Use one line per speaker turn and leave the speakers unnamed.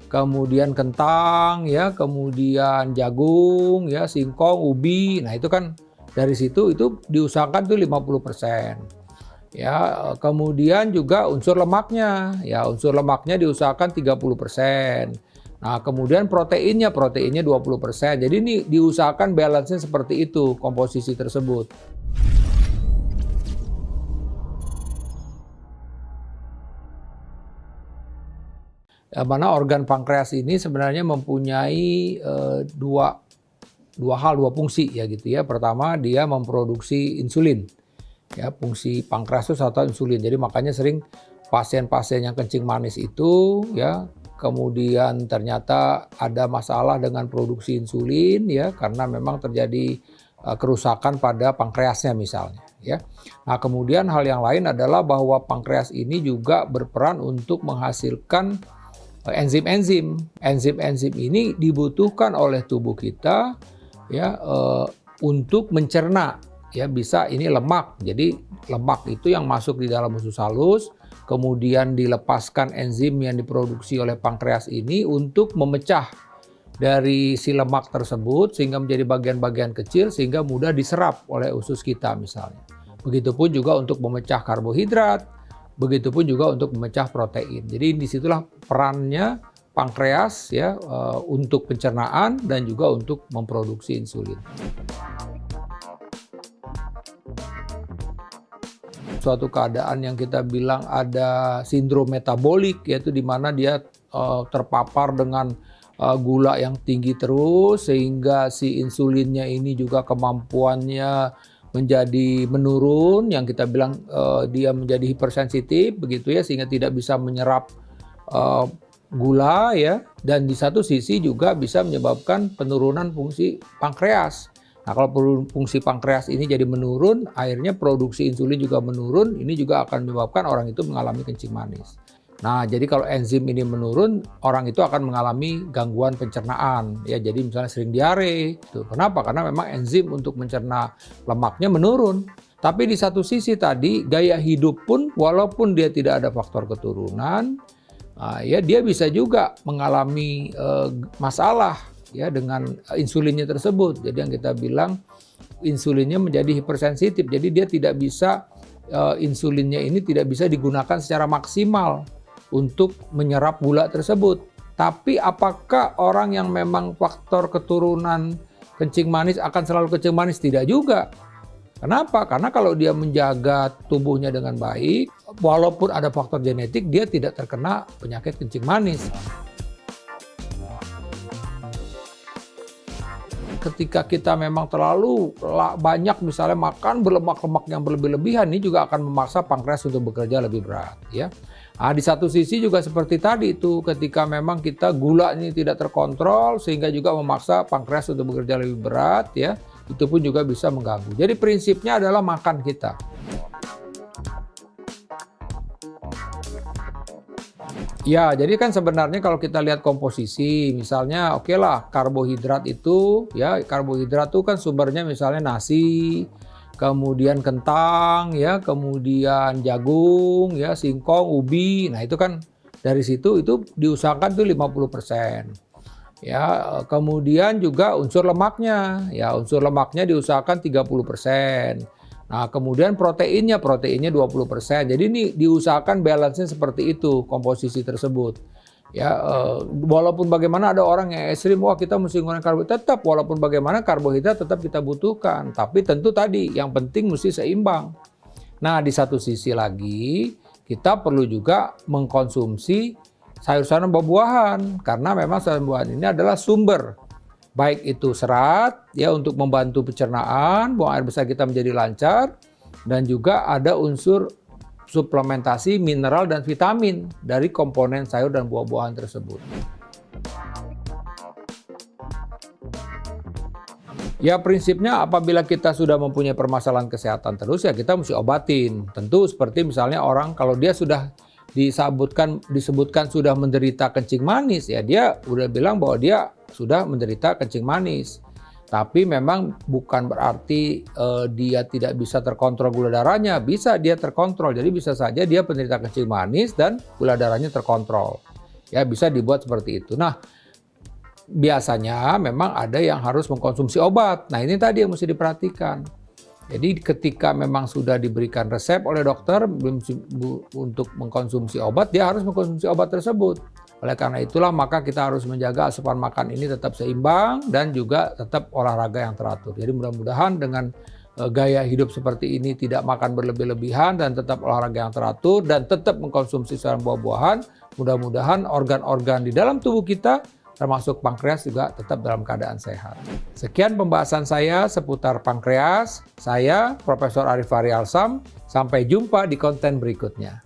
kemudian kentang, ya, kemudian jagung, ya, singkong, ubi. Nah, itu kan dari situ itu diusahakan tuh 50%. Ya, kemudian juga unsur lemaknya. Ya, unsur lemaknya diusahakan 30%. Nah, kemudian proteinnya 20%. Jadi ini diusahakan balance-nya seperti itu, komposisi tersebut. Mana organ pankreas ini sebenarnya mempunyai dua fungsi ya gitu ya. Pertama, dia memproduksi insulin. Ya, fungsi pankreas itu satu insulin. Jadi makanya sering pasien-pasien yang kencing manis itu ya kemudian ternyata ada masalah dengan produksi insulin ya karena memang terjadi kerusakan pada pankreasnya misalnya ya. Nah, kemudian hal yang lain adalah bahwa pankreas ini juga berperan untuk menghasilkan enzim-enzim. Enzim-enzim ini dibutuhkan oleh tubuh kita ya untuk mencerna ya, bisa ini lemak. Jadi lemak itu yang masuk di dalam usus halus, kemudian dilepaskan enzim yang diproduksi oleh pankreas ini untuk memecah dari si lemak tersebut sehingga menjadi bagian-bagian kecil sehingga mudah diserap oleh usus kita misalnya. Begitupun juga untuk memecah karbohidrat, begitupun juga untuk memecah protein. Jadi disitulah perannya pankreas ya untuk pencernaan dan juga untuk memproduksi insulin. Suatu keadaan yang kita bilang ada sindrom metabolik, yaitu di mana dia terpapar dengan gula yang tinggi terus sehingga si insulinnya ini juga kemampuannya menjadi menurun, yang kita bilang dia menjadi hipersensitif begitu ya, sehingga tidak bisa menyerap gula ya, dan di satu sisi juga bisa menyebabkan penurunan fungsi pankreas. Nah, kalau fungsi pankreas ini jadi menurun, akhirnya produksi insulin juga menurun, ini juga akan menyebabkan orang itu mengalami kencing manis. Nah, jadi kalau enzim ini menurun, orang itu akan mengalami gangguan pencernaan. Ya, jadi misalnya sering diare. Tuh. Kenapa? Karena memang enzim untuk mencerna lemaknya menurun. Tapi di satu sisi tadi, gaya hidup pun walaupun dia tidak ada faktor keturunan, ya dia bisa juga mengalami masalah ya dengan insulinnya tersebut. Jadi yang kita bilang insulinnya menjadi hipersensitif. Jadi dia tidak bisa insulinnya ini tidak bisa digunakan secara maksimal untuk menyerap gula tersebut. Tapi apakah orang yang memang faktor keturunan kencing manis akan selalu kencing manis? Tidak juga. Kenapa? Karena kalau dia menjaga tubuhnya dengan baik, walaupun ada faktor genetik, dia tidak terkena penyakit kencing manis. Ketika kita memang terlalu banyak misalnya makan berlemak-lemak yang berlebih-lebihan, ini juga akan memaksa pankreas untuk bekerja lebih berat ya. Nah, di satu sisi juga seperti tadi itu, ketika memang kita gula ini tidak terkontrol sehingga juga memaksa pankreas untuk bekerja lebih berat ya, itu pun juga bisa mengganggu. Jadi prinsipnya adalah makan kita. Ya, jadi kan sebenarnya kalau kita lihat komposisi, misalnya oke lah karbohidrat itu, ya karbohidrat itu kan sumbernya misalnya nasi, kemudian kentang, ya kemudian jagung, ya singkong, ubi. Nah itu kan dari situ itu diusahakan tuh 50%. Ya, kemudian juga unsur lemaknya, ya unsur lemaknya diusahakan 30%. Nah, kemudian proteinnya 20%. Jadi ini diusahakan balance-nya seperti itu, komposisi tersebut. Ya, walaupun bagaimana ada orang yang ekstrim, wah kita mesti ngurangin karbohidrat, tetap walaupun bagaimana karbohidrat tetap kita butuhkan. Tapi tentu tadi yang penting mesti seimbang. Nah, di satu sisi lagi kita perlu juga mengkonsumsi sayur-sayuran buah-buahan karena memang sayur-buahan ini adalah sumber baik itu serat ya untuk membantu pencernaan, buang air besar kita menjadi lancar, dan juga ada unsur suplementasi mineral dan vitamin dari komponen sayur dan buah-buahan tersebut. Ya prinsipnya apabila kita sudah mempunyai permasalahan kesehatan terus ya kita mesti obatin. Tentu seperti misalnya orang kalau dia sudah disebutkan sudah menderita kencing manis ya dia udah bilang bahwa dia sudah menderita kencing manis. Tapi memang bukan berarti dia tidak bisa terkontrol gula darahnya, bisa dia terkontrol. Jadi bisa saja dia penderita kencing manis dan gula darahnya terkontrol. Ya, bisa dibuat seperti itu. Nah, biasanya memang ada yang harus mengkonsumsi obat. Nah, ini tadi yang mesti diperhatikan. Jadi ketika memang sudah diberikan resep oleh dokter untuk mengkonsumsi obat, dia harus mengkonsumsi obat tersebut. Oleh karena itulah maka kita harus menjaga asupan makan ini tetap seimbang dan juga tetap olahraga yang teratur. Jadi mudah-mudahan dengan gaya hidup seperti ini, tidak makan berlebih-lebihan dan tetap olahraga yang teratur dan tetap mengkonsumsi sayuran buah-buahan, mudah-mudahan organ-organ di dalam tubuh kita termasuk pankreas juga tetap dalam keadaan sehat. Sekian pembahasan saya seputar pankreas. Saya Profesor Arif Fahri Alsam. Sampai jumpa di konten berikutnya.